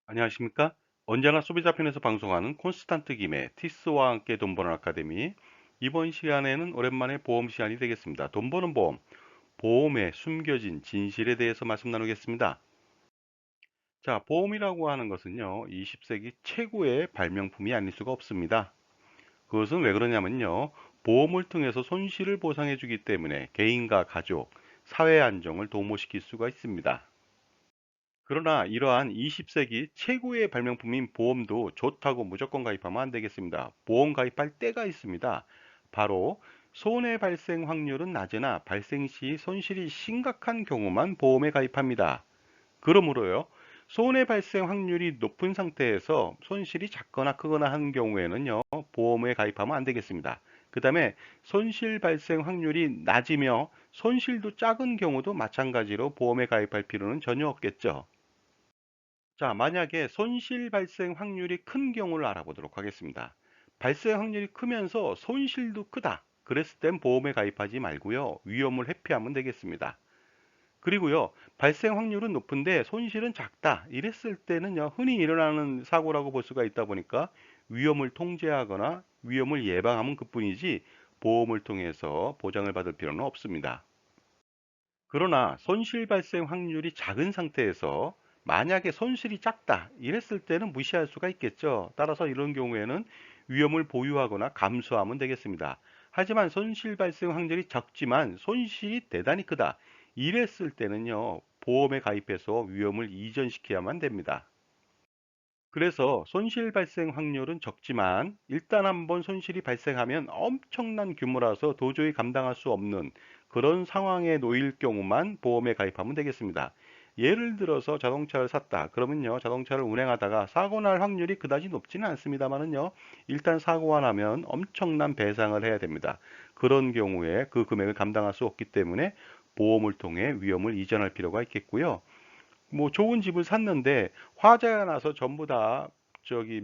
안녕하십니까? 언제나 소비자 편에서 방송하는 콘스탄트 김의 티스와 함께 돈 버는 아카데미. 이번 시간에는 오랜만에 보험 시간이 되겠습니다. 돈 버는 보험, 보험의 숨겨진 진실에 대해서 말씀 나누겠습니다. 자, 보험이라고 하는 것은요, 20세기 최고의 발명품이 아닐 수가 없습니다. 그것은 왜 그러냐면요, 보험을 통해서 손실을 보상해 주기 때문에 개인과 가족, 사회 안정을 도모시킬 수가 있습니다. 그러나 이러한 20세기 최고의 발명품인 보험도 좋다고 무조건 가입하면 안 되겠습니다. 보험 가입할 때가 있습니다. 바로 손해 발생 확률은 낮으나 발생 시 손실이 심각한 경우만 보험에 가입합니다. 그러므로요, 손해 발생 확률이 높은 상태에서 손실이 작거나 크거나 하는 경우에는요, 보험에 가입하면 안 되겠습니다. 그 다음에 손실 발생 확률이 낮으며 손실도 작은 경우도 마찬가지로 보험에 가입할 필요는 전혀 없겠죠. 자, 만약에 손실 발생 확률이 큰 경우를 알아보도록 하겠습니다. 발생 확률이 크면서 손실도 크다. 그랬을 땐 보험에 가입하지 말고요. 위험을 회피하면 되겠습니다. 그리고요, 발생 확률은 높은데 손실은 작다. 이랬을 때는요, 흔히 일어나는 사고라고 볼 수가 있다 보니까 위험을 통제하거나 위험을 예방하면 그뿐이지 보험을 통해서 보장을 받을 필요는 없습니다. 그러나 손실 발생 확률이 작은 상태에서 만약에 손실이 작다 이랬을 때는 무시할 수가 있겠죠. 따라서 이런 경우에는 위험을 보유하거나 감수하면 되겠습니다. 하지만 손실 발생 확률이 적지만 손실이 대단히 크다 이랬을 때는요, 보험에 가입해서 위험을 이전시켜야만 됩니다. 그래서 손실 발생 확률은 적지만 일단 한번 손실이 발생하면 엄청난 규모라서 도저히 감당할 수 없는 그런 상황에 놓일 경우만 보험에 가입하면 되겠습니다. 예를 들어서 자동차를 샀다. 그러면요, 자동차를 운행하다가 사고 날 확률이 그다지 높지는 않습니다만은요, 일단 사고가 나면 엄청난 배상을 해야 됩니다. 그런 경우에 그 금액을 감당할 수 없기 때문에 보험을 통해 위험을 이전할 필요가 있겠고요. 뭐 좋은 집을 샀는데 화재가 나서 전부 다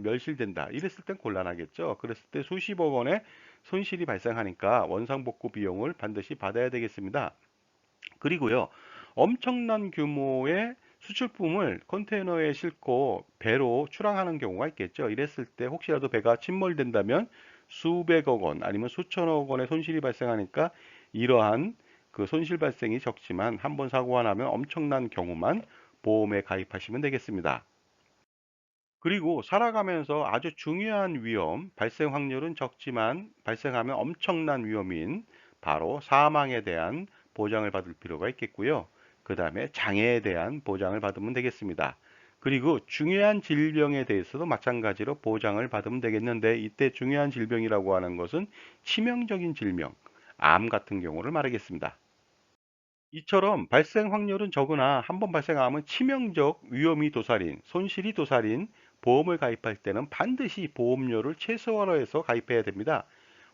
멸실된다. 이랬을 땐 곤란하겠죠. 그랬을 때 수십억 원의 손실이 발생하니까 원상복구 비용을 반드시 받아야 되겠습니다. 그리고요, 엄청난 규모의 수출품을 컨테이너에 싣고 배로 출항하는 경우가 있겠죠. 이랬을 때 혹시라도 배가 침몰된다면 수백억 원 아니면 수천억 원의 손실이 발생하니까 이러한 그 손실 발생이 적지만 한번 사고가 나면 엄청난 경우만 보험에 가입하시면 되겠습니다. 그리고 살아가면서 아주 중요한 위험, 발생 확률은 적지만 발생하면 엄청난 위험인 바로 사망에 대한 보장을 받을 필요가 있겠고요. 그 다음에 장애에 대한 보장을 받으면 되겠습니다. 그리고 중요한 질병에 대해서도 마찬가지로 보장을 받으면 되겠는데 이때 중요한 질병이라고 하는 것은 치명적인 질병, 암 같은 경우를 말하겠습니다. 이처럼 발생 확률은 적으나 한번 발생하면 치명적 위험이 도살인, 손실이 도살인 보험을 가입할 때는 반드시 보험료를 최소화로 해서 가입해야 됩니다.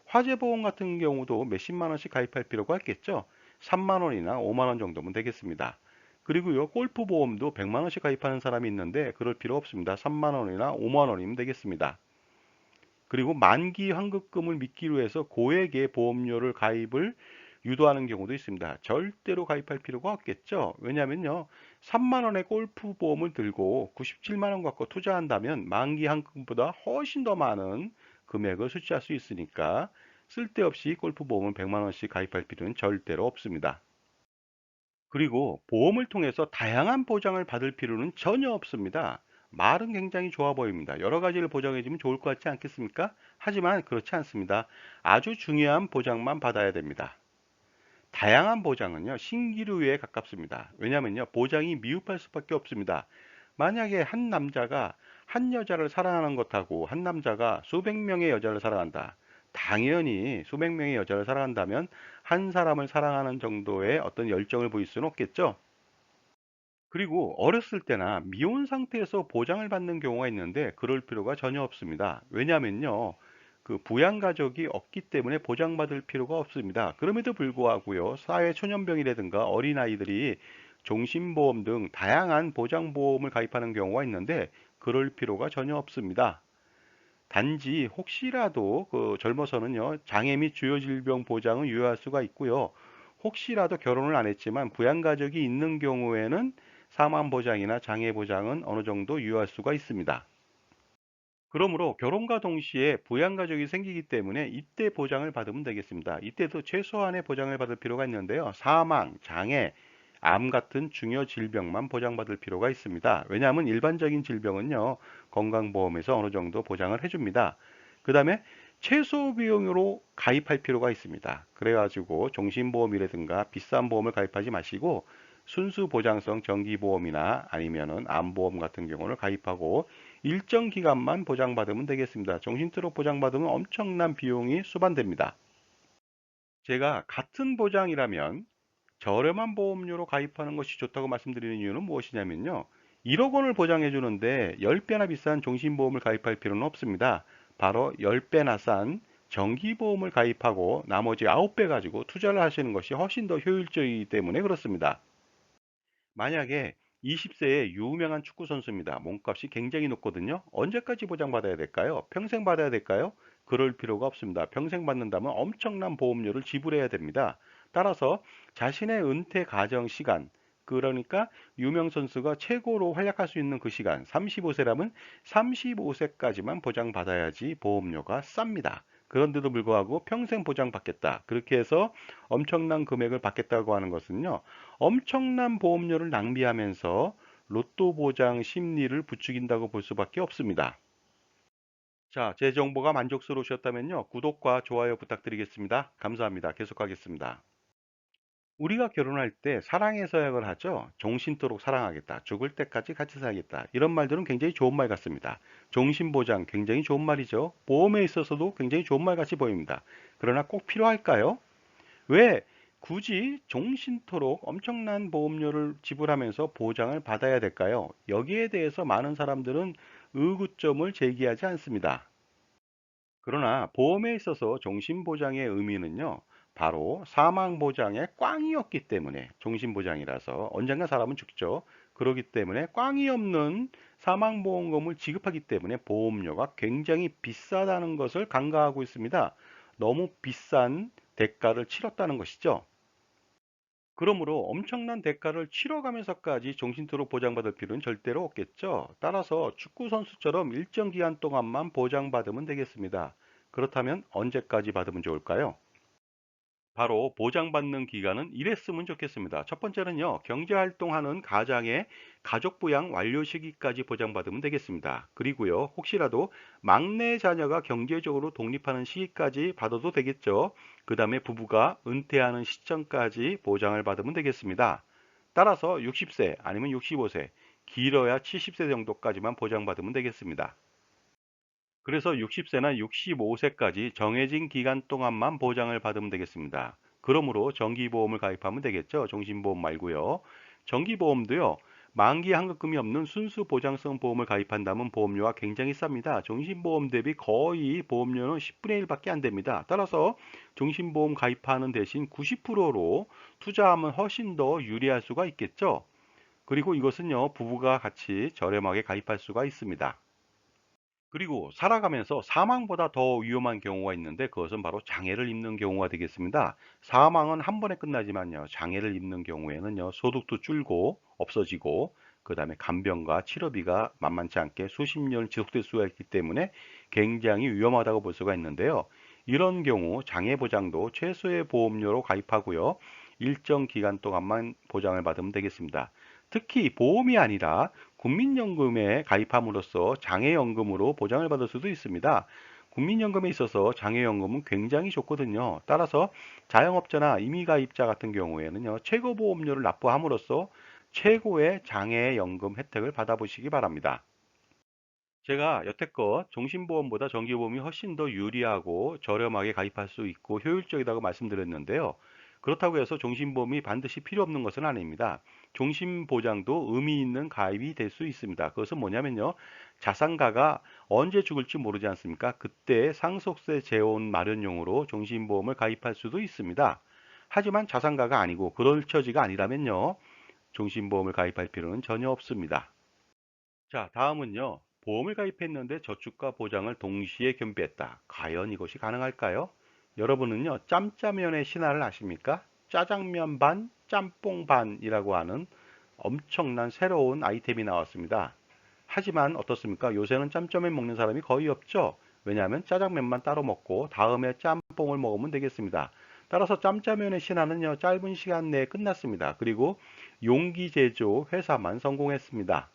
화재보험 같은 경우도 몇십만 원씩 가입할 필요가 있겠죠. 3만 원이나 5만 원 정도면 되겠습니다. 그리고요, 골프 보험도 100만 원씩 가입하는 사람이 있는데 그럴 필요 없습니다. 3만 원이나 5만 원이면 되겠습니다. 그리고 만기 환급금을 미끼로 해서 고액의 보험료를 가입을 유도하는 경우도 있습니다. 절대로 가입할 필요가 없겠죠. 왜냐면요, 3만 원의 골프 보험을 들고 97만 원 갖고 투자한다면 만기 환급금보다 훨씬 더 많은 금액을 수취할 수 있으니까 쓸데없이 골프 보험을 100만 원씩 가입할 필요는 절대로 없습니다. 그리고 보험을 통해서 다양한 보장을 받을 필요는 전혀 없습니다. 말은 굉장히 좋아 보입니다. 여러 가지를 보장해주면 좋을 것 같지 않겠습니까? 하지만 그렇지 않습니다. 아주 중요한 보장만 받아야 됩니다. 다양한 보장은요, 신기루에 가깝습니다. 왜냐면요, 보장이 미흡할 수밖에 없습니다. 만약에 한 남자가 한 여자를 사랑하는 것하고 한 남자가 수백 명의 여자를 사랑한다. 당연히 수백 명의 여자를 사랑한다면 한 사람을 사랑하는 정도의 어떤 열정을 보일 수는 없겠죠. 그리고 어렸을 때나 미혼 상태에서 보장을 받는 경우가 있는데 그럴 필요가 전혀 없습니다. 왜냐면요, 그 부양 가족이 없기 때문에 보장받을 필요가 없습니다. 그럼에도 불구하고요, 사회 초년병이라든가 어린아이들이 종신보험 등 다양한 보장보험을 가입하는 경우가 있는데 그럴 필요가 전혀 없습니다. 단지 혹시라도 그 젊어서는요, 장애 및 주요 질병 보장은 유효할 수가 있고요. 혹시라도 결혼을 안 했지만 부양 가족이 있는 경우에는 사망 보장이나 장애 보장은 어느 정도 유효할 수가 있습니다. 그러므로 결혼과 동시에 부양가족이 생기기 때문에 이때 보장을 받으면 되겠습니다. 이때도 최소한의 보장을 받을 필요가 있는데요. 사망, 장애, 암 같은 중요 질병만 보장받을 필요가 있습니다. 왜냐하면 일반적인 질병은요, 건강보험에서 어느 정도 보장을 해줍니다. 그 다음에 최소 비용으로 가입할 필요가 있습니다. 그래가지고 종신보험이라든가 비싼 보험을 가입하지 마시고 순수 보장성 정기보험이나 아니면은 암보험 같은 경우를 가입하고 일정 기간만 보장받으면 되겠습니다. 정신트럭 보장받으면 엄청난 비용이 수반됩니다. 제가 같은 보장이라면 저렴한 보험료로 가입하는 것이 좋다고 말씀드리는 이유는 무엇이냐면요. 1억 원을 보장해 주는데 10배나 비싼 종신보험을 가입할 필요는 없습니다. 바로 10배나 싼 정기보험을 가입하고 나머지 9배 가지고 투자를 하시는 것이 훨씬 더 효율적이기 때문에 그렇습니다. 만약에 20세의 유명한 축구 선수입니다. 몸값이 굉장히 높거든요. 언제까지 보장받아야 될까요? 평생 받아야 될까요? 그럴 필요가 없습니다. 평생 받는다면 엄청난 보험료를 지불해야 됩니다. 따라서 자신의 은퇴 가정 시간, 그러니까 유명 선수가 최고로 활약할 수 있는 그 시간, 35세라면 35세까지만 보장받아야지 보험료가 쌉니다. 그런데도 불구하고 평생 보장받겠다. 그렇게 해서 엄청난 금액을 받겠다고 하는 것은요. 엄청난 보험료를 낭비하면서 로또 보장 심리를 부추긴다고 볼 수밖에 없습니다. 자, 제 정보가 만족스러우셨다면요. 구독과 좋아요 부탁드리겠습니다. 감사합니다. 계속하겠습니다. 우리가 결혼할 때 사랑의 서약을 하죠. 종신토록 사랑하겠다. 죽을 때까지 같이 살겠다. 이런 말들은 굉장히 좋은 말 같습니다. 종신보장 굉장히 좋은 말이죠. 보험에 있어서도 굉장히 좋은 말 같이 보입니다. 그러나 꼭 필요할까요? 왜 굳이 종신토록 엄청난 보험료를 지불하면서 보장을 받아야 될까요? 여기에 대해서 많은 사람들은 의구점을 제기하지 않습니다. 그러나 보험에 있어서 종신보장의 의미는요, 바로 사망보장의 꽝이었기 때문에 종신보장이라서 언젠가 사람은 죽죠. 그렇기 때문에 꽝이 없는 사망보험금을 지급하기 때문에 보험료가 굉장히 비싸다는 것을 간과하고 있습니다. 너무 비싼 대가를 치렀다는 것이죠. 그러므로 엄청난 대가를 치러가면서까지 종신토록 보장받을 필요는 절대로 없겠죠. 따라서 축구 선수처럼 일정 기간 동안만 보장받으면 되겠습니다. 그렇다면 언제까지 받으면 좋을까요? 바로 보장받는 기간은 이랬으면 좋겠습니다. 첫 번째는요, 경제활동하는 가장의 가족부양 완료 시기까지 보장받으면 되겠습니다. 그리고요, 혹시라도 막내 자녀가 경제적으로 독립하는 시기까지 받아도 되겠죠. 그 다음에 부부가 은퇴하는 시점까지 보장을 받으면 되겠습니다. 따라서 60세 아니면 65세, 길어야 70세 정도까지만 보장받으면 되겠습니다. 그래서 60세나 65세까지 정해진 기간 동안만 보장을 받으면 되겠습니다. 그러므로 정기보험을 가입하면 되겠죠. 종신보험 말고요. 정기보험도요. 만기 환급금이 없는 순수 보장성 보험을 가입한다면 보험료가 굉장히 쌉니다. 종신보험 대비 거의 보험료는 10분의 1밖에 안 됩니다. 따라서 종신보험 가입하는 대신 90%로 투자하면 훨씬 더 유리할 수가 있겠죠. 그리고 이것은요, 부부가 같이 저렴하게 가입할 수가 있습니다. 그리고 살아가면서 사망보다 더 위험한 경우가 있는데 그것은 바로 장애를 입는 경우가 되겠습니다. 사망은 한 번에 끝나지만요. 장애를 입는 경우에는요. 소득도 줄고 없어지고 그다음에 간병과 치료비가 만만치 않게 수십 년 지속될 수가 있기 때문에 굉장히 위험하다고 볼 수가 있는데요. 이런 경우 장애 보장도 최소의 보험료로 가입하고요. 일정 기간 동안만 보장을 받으면 되겠습니다. 특히 보험이 아니라 국민연금에 가입함으로써 장애연금으로 보장을 받을 수도 있습니다. 국민연금에 있어서 장애연금은 굉장히 좋거든요. 따라서 자영업자나 임의가입자 같은 경우에는요, 최고보험료를 납부함으로써 최고의 장애연금 혜택을 받아보시기 바랍니다. 제가 여태껏 종신보험보다 정기보험이 훨씬 더 유리하고 저렴하게 가입할 수 있고 효율적이라고 말씀드렸는데요. 그렇다고 해서 종신보험이 반드시 필요 없는 것은 아닙니다. 종신보장도 의미 있는 가입이 될 수 있습니다. 그것은 뭐냐면요. 자산가가 언제 죽을지 모르지 않습니까? 그때 상속세 재원 마련용으로 종신보험을 가입할 수도 있습니다. 하지만 자산가가 아니고 그럴 처지가 아니라면요. 종신보험을 가입할 필요는 전혀 없습니다. 자, 다음은요. 보험을 가입했는데 저축과 보장을 동시에 겸비했다. 과연 이것이 가능할까요? 여러분은요, 짬짜면의 신화를 아십니까? 짜장면 반, 짬뽕 반이라고 하는 엄청난 새로운 아이템이 나왔습니다. 하지만 어떻습니까? 요새는 짬짜면 먹는 사람이 거의 없죠. 왜냐하면 짜장면만 따로 먹고 다음에 짬뽕을 먹으면 되겠습니다. 따라서 짬짜면의 신화는요, 짧은 시간 내에 끝났습니다. 그리고 용기 제조 회사만 성공했습니다.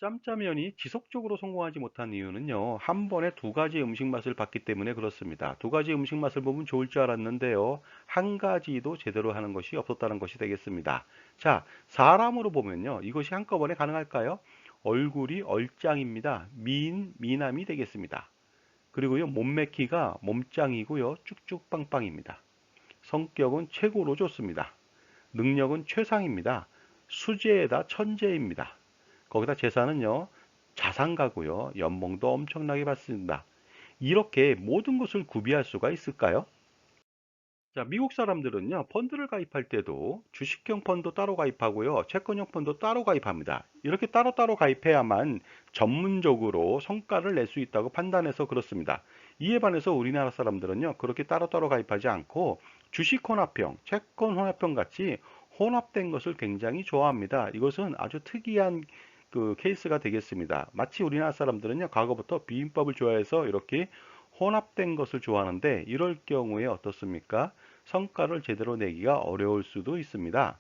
짬짜면이 지속적으로 성공하지 못한 이유는요, 한 번에 두 가지 음식 맛을 봤기 때문에 그렇습니다. 두 가지 음식 맛을 보면 좋을 줄 알았는데요, 한 가지도 제대로 하는 것이 없었다는 것이 되겠습니다. 자, 사람으로 보면요, 이것이 한꺼번에 가능할까요? 얼굴이 얼짱입니다. 미남이 되겠습니다. 그리고요, 몸매 키가 몸짱이고요, 쭉쭉빵빵입니다. 성격은 최고로 좋습니다. 능력은 최상입니다. 수재에다 천재입니다. 거기다 재산은요, 자산가고요, 연봉도 엄청나게 받습니다. 이렇게 모든 것을 구비할 수가 있을까요? 자, 미국 사람들은요, 펀드를 가입할 때도 주식형 펀드 따로 가입하고요, 채권형 펀드 따로 가입합니다. 이렇게 따로따로 가입해야만 전문적으로 성과를 낼 수 있다고 판단해서 그렇습니다. 이에 반해서 우리나라 사람들은요, 그렇게 따로따로 가입하지 않고 주식 혼합형, 채권 혼합형 같이 혼합된 것을 굉장히 좋아합니다. 이것은 아주 특이한 그 케이스가 되겠습니다. 마치 우리나라 사람들은요, 과거부터 비빔밥을 좋아해서 이렇게 혼합된 것을 좋아하는데 이럴 경우에 어떻습니까? 성과를 제대로 내기가 어려울 수도 있습니다.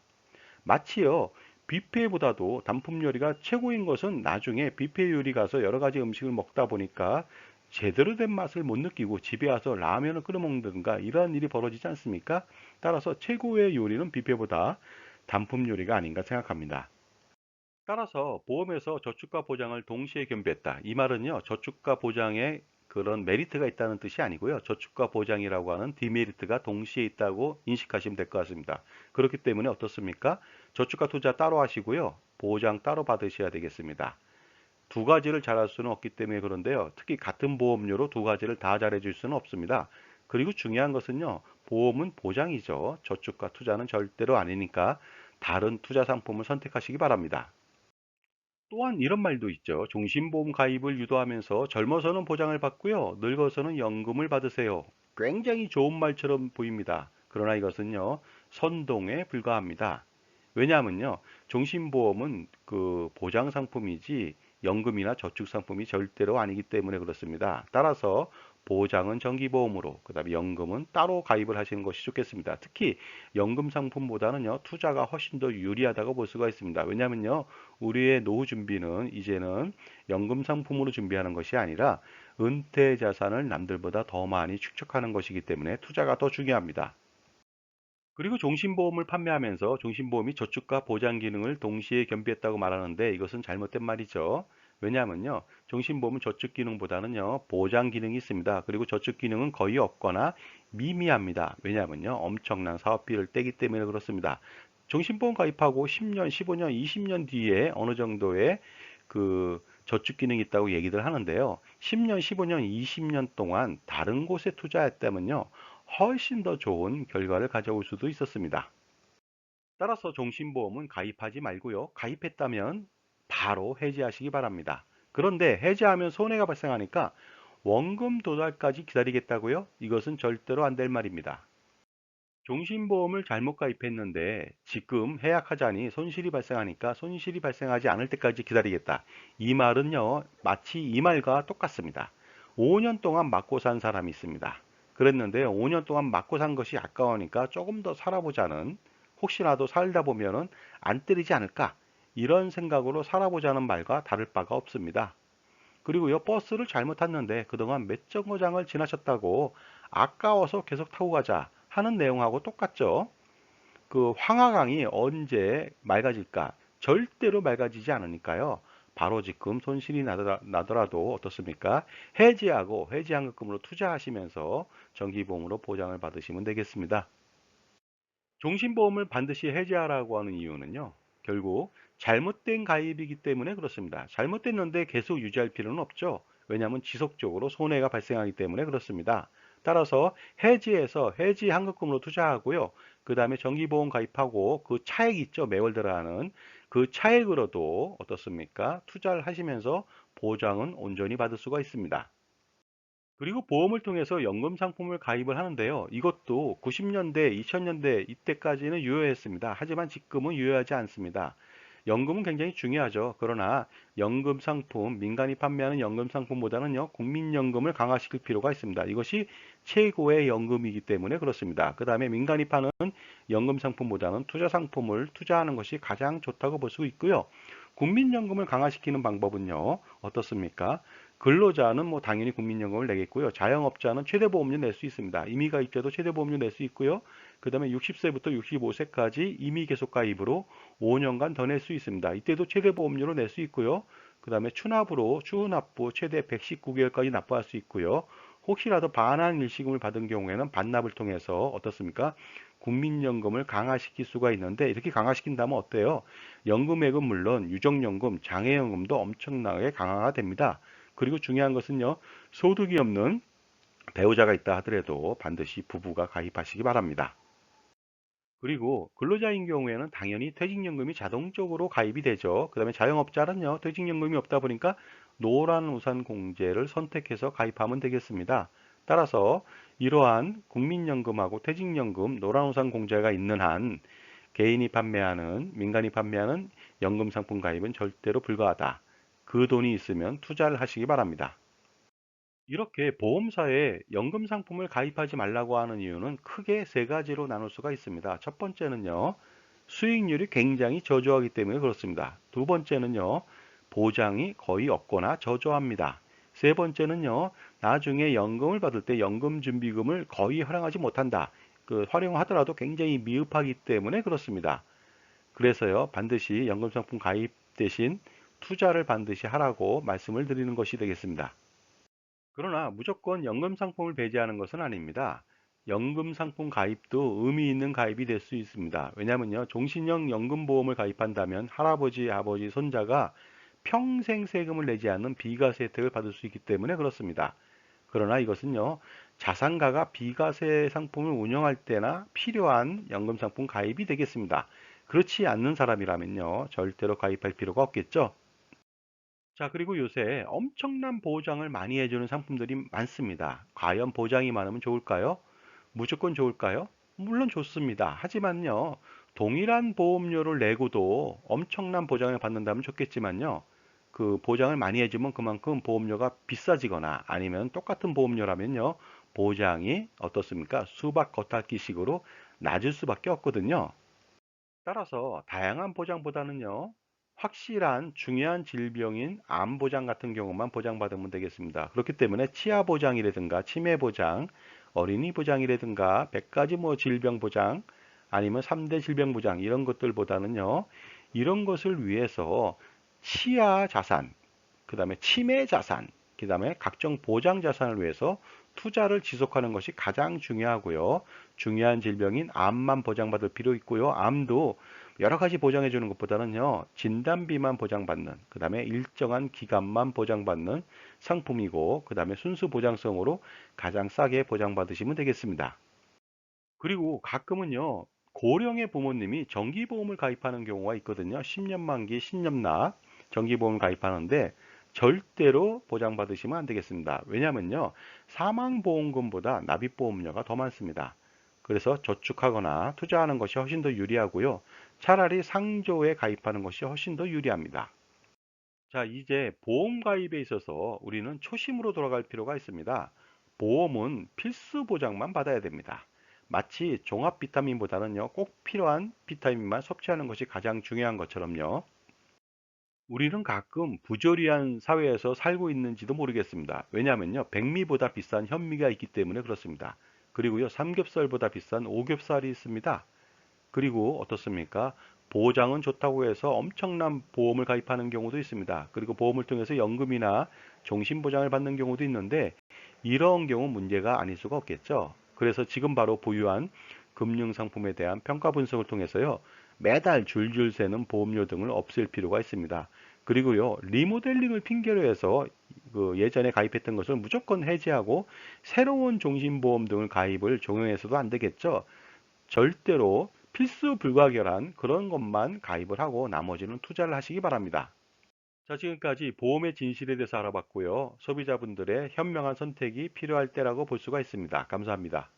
마치요, 뷔페보다도 단품 요리가 최고인 것은 나중에 뷔페 요리 가서 여러 가지 음식을 먹다 보니까 제대로 된 맛을 못 느끼고 집에 와서 라면을 끓여 먹는가 이런 일이 벌어지지 않습니까? 따라서 최고의 요리는 뷔페보다 단품 요리가 아닌가 생각합니다. 따라서 보험에서 저축과 보장을 동시에 겸비했다. 이 말은요, 저축과 보장에 그런 메리트가 있다는 뜻이 아니고요. 저축과 보장이라고 하는 디메리트가 동시에 있다고 인식하시면 될 것 같습니다. 그렇기 때문에 어떻습니까? 저축과 투자 따로 하시고요. 보장 따로 받으셔야 되겠습니다. 두 가지를 잘할 수는 없기 때문에 그런데요. 특히 같은 보험료로 두 가지를 다 잘해줄 수는 없습니다. 그리고 중요한 것은요. 보험은 보장이죠. 저축과 투자는 절대로 아니니까 다른 투자 상품을 선택하시기 바랍니다. 또한 이런 말도 있죠. 종신보험 가입을 유도하면서 젊어서는 보장을 받고요. 늙어서는 연금을 받으세요. 굉장히 좋은 말처럼 보입니다. 그러나 이것은요. 선동에 불과합니다. 왜냐하면요. 종신보험은 그 보장 상품이지 연금이나 저축 상품이 절대로 아니기 때문에 그렇습니다. 따라서 보장은 정기보험으로, 그다음에 연금은 따로 가입을 하시는 것이 좋겠습니다. 특히 연금 상품보다는요, 투자가 훨씬 더 유리하다고 볼 수가 있습니다. 왜냐하면요, 우리의 노후 준비는 이제는 연금 상품으로 준비하는 것이 아니라 은퇴 자산을 남들보다 더 많이 축적하는 것이기 때문에 투자가 더 중요합니다. 그리고 종신보험을 판매하면서 종신보험이 저축과 보장 기능을 동시에 겸비했다고 말하는데 이것은 잘못된 말이죠. 왜냐하면요, 종신보험은 저축 기능보다는요, 보장 기능이 있습니다. 그리고 저축 기능은 거의 없거나 미미합니다. 왜냐하면요, 엄청난 사업비를 떼기 때문에 그렇습니다. 종신보험 가입하고 10년, 15년, 20년 뒤에 어느 정도의 그 저축 기능이 있다고 얘기들 하는데요. 10년, 15년, 20년 동안 다른 곳에 투자했다면요. 훨씬 더 좋은 결과를 가져올 수도 있었습니다. 따라서 종신보험은 가입하지 말고요. 가입했다면 바로 해지하시기 바랍니다. 그런데 해지하면 손해가 발생하니까 원금 도달까지 기다리겠다고요? 이것은 절대로 안 될 말입니다. 종신보험을 잘못 가입했는데 지금 해약하자니 손실이 발생하니까 손실이 발생하지 않을 때까지 기다리겠다. 이 말은요, 마치 이 말과 똑같습니다. 5년 동안 맞고 산 사람이 있습니다. 그랬는데 5년 동안 맞고 산 것이 아까우니까 조금 더 살아보자는, 혹시라도 살다 보면은 안 때리지 않을까, 이런 생각으로 살아보자는 말과 다를 바가 없습니다. 그리고요, 버스를 잘못 탔는데 그동안 몇 정거장을 지나셨다고 아까워서 계속 타고 가자 하는 내용하고 똑같죠. 그 황하강이 언제 맑아질까? 절대로 맑아지지 않으니까요. 바로 지금 손실이 나더라도 어떻습니까? 해지하고 해지환급금으로 투자하시면서 정기보험으로 보장을 받으시면 되겠습니다. 종신보험을 반드시 해지하라고 하는 이유는요. 결국 잘못된 가입이기 때문에 그렇습니다. 잘못됐는데 계속 유지할 필요는 없죠. 왜냐하면 지속적으로 손해가 발생하기 때문에 그렇습니다. 따라서 해지해서 해지 환급금으로 투자하고요. 그 다음에 정기보험 가입하고 그 차액 있죠. 매월 들어가는 그 차액으로도 어떻습니까? 투자를 하시면서 보장은 온전히 받을 수가 있습니다. 그리고 보험을 통해서 연금 상품을 가입을 하는데요. 이것도 90년대, 2000년대 이때까지는 유효했습니다. 하지만 지금은 유효하지 않습니다. 연금은 굉장히 중요하죠. 그러나 연금 상품, 민간이 판매하는 연금 상품보다는요, 국민연금을 강화시킬 필요가 있습니다. 이것이 최고의 연금이기 때문에 그렇습니다. 그 다음에 민간이 파는 연금 상품보다는 투자 상품을 투자하는 것이 가장 좋다고 볼 수 있고요. 국민연금을 강화시키는 방법은요, 어떻습니까? 근로자는 뭐 당연히 국민연금을 내겠고요. 자영업자는 최대보험료 낼 수 있습니다. 임의가입자도 최대보험료 낼 수 있고요. 그 다음에 60세부터 65세까지 임의계속가입으로 5년간 더 낼 수 있습니다. 이때도 최대보험료로 낼 수 있고요. 그 다음에 추납으로 추후납부 최대 119개월까지 납부할 수 있고요. 혹시라도 반환 일시금을 받은 경우에는 반납을 통해서 어떻습니까? 국민연금을 강화시킬 수가 있는데 이렇게 강화시킨다면 어때요? 연금액은 물론 유족연금, 장애연금도 엄청나게 강화가 됩니다. 그리고 중요한 것은요, 소득이 없는 배우자가 있다 하더라도 반드시 부부가 가입하시기 바랍니다. 그리고 근로자인 경우에는 당연히 퇴직연금이 자동적으로 가입이 되죠. 그 다음에 자영업자는요, 퇴직연금이 없다 보니까 노란우산공제를 선택해서 가입하면 되겠습니다. 따라서 이러한 국민연금하고 퇴직연금, 노란우산공제가 있는 한 개인이 판매하는, 민간이 판매하는 연금 상품 가입은 절대로 불가하다. 그 돈이 있으면 투자를 하시기 바랍니다. 이렇게 보험사에 연금 상품을 가입하지 말라고 하는 이유는 크게 세 가지로 나눌 수가 있습니다. 첫 번째는요, 수익률이 굉장히 저조하기 때문에 그렇습니다. 두 번째는요, 보장이 거의 없거나 저조합니다. 세 번째는요, 나중에 연금을 받을 때 연금 준비금을 거의 활용하지 못한다. 활용하더라도 굉장히 미흡하기 때문에 그렇습니다. 그래서요, 반드시 연금 상품 가입 대신 투자를 반드시 하라고 말씀을 드리는 것이 되겠습니다. 그러나 무조건 연금 상품을 배제하는 것은 아닙니다. 연금 상품 가입도 의미 있는 가입이 될 수 있습니다. 왜냐하면요, 종신형 연금보험을 가입한다면 할아버지, 아버지, 손자가 평생 세금을 내지 않는 비과세 혜택을 받을 수 있기 때문에 그렇습니다. 그러나 이것은요, 자산가가 비과세 상품을 운영할 때나 필요한 연금 상품 가입이 되겠습니다. 그렇지 않는 사람이라면요, 절대로 가입할 필요가 없겠죠. 자, 그리고 요새 엄청난 보장을 많이 해주는 상품들이 많습니다. 과연 보장이 많으면 좋을까요? 무조건 좋을까요? 물론 좋습니다. 하지만요, 동일한 보험료를 내고도 엄청난 보장을 받는다면 좋겠지만요, 그 보장을 많이 해주면 그만큼 보험료가 비싸지거나 아니면 똑같은 보험료라면요, 보장이 어떻습니까? 수박 겉핥기식으로 낮을 수밖에 없거든요. 따라서 다양한 보장보다는요, 확실한 중요한 질병인 암 보장 같은 경우만 보장받으면 되겠습니다. 그렇기 때문에 치아 보장이라든가 치매 보장, 어린이 보장이라든가 100가지 뭐 질병 보장, 아니면 3대 질병 보장 이런 것들보다는요, 이런 것을 위해서 치아 자산, 그 다음에 치매 자산, 그 다음에 각종 보장 자산을 위해서 투자를 지속하는 것이 가장 중요하고요. 중요한 질병인 암만 보장받을 필요 있고요. 암도 여러 가지 보장해 주는 것보다는요, 진단비만 보장받는, 그 다음에 일정한 기간만 보장받는 상품이고, 그 다음에 순수 보장성으로 가장 싸게 보장받으시면 되겠습니다. 그리고 가끔은요, 고령의 부모님이 정기보험을 가입하는 경우가 있거든요. 10년 만기, 10년 납 정기보험을 가입하는데 절대로 보장받으시면 안 되겠습니다. 왜냐면요, 사망보험금보다 납입보험료가 더 많습니다. 그래서 저축하거나 투자하는 것이 훨씬 더 유리하고요. 차라리 상조에 가입하는 것이 훨씬 더 유리합니다. 자, 이제 보험 가입에 있어서 우리는 초심으로 돌아갈 필요가 있습니다. 보험은 필수 보장만 받아야 됩니다. 마치 종합 비타민보다는요, 꼭 필요한 비타민만 섭취하는 것이 가장 중요한 것처럼요. 우리는 가끔 부조리한 사회에서 살고 있는지도 모르겠습니다. 왜냐하면요, 백미보다 비싼 현미가 있기 때문에 그렇습니다. 그리고요, 삼겹살보다 비싼 오겹살이 있습니다. 그리고 어떻습니까? 보장은 좋다고 해서 엄청난 보험을 가입하는 경우도 있습니다. 그리고 보험을 통해서 연금이나 종신보장을 받는 경우도 있는데 이런 경우 문제가 아닐 수가 없겠죠. 그래서 지금 바로 보유한 금융상품에 대한 평가 분석을 통해서요. 매달 줄줄 새는 보험료 등을 없앨 필요가 있습니다. 그리고요. 리모델링을 핑계로 해서 그 예전에 가입했던 것을 무조건 해지하고 새로운 종신보험 등을 가입을 종용해서도 안 되겠죠. 절대로 필수 불가결한 그런 것만 가입을 하고 나머지는 투자를 하시기 바랍니다. 자, 지금까지 보험의 진실에 대해서 알아봤고요. 소비자분들의 현명한 선택이 필요할 때라고 볼 수가 있습니다. 감사합니다.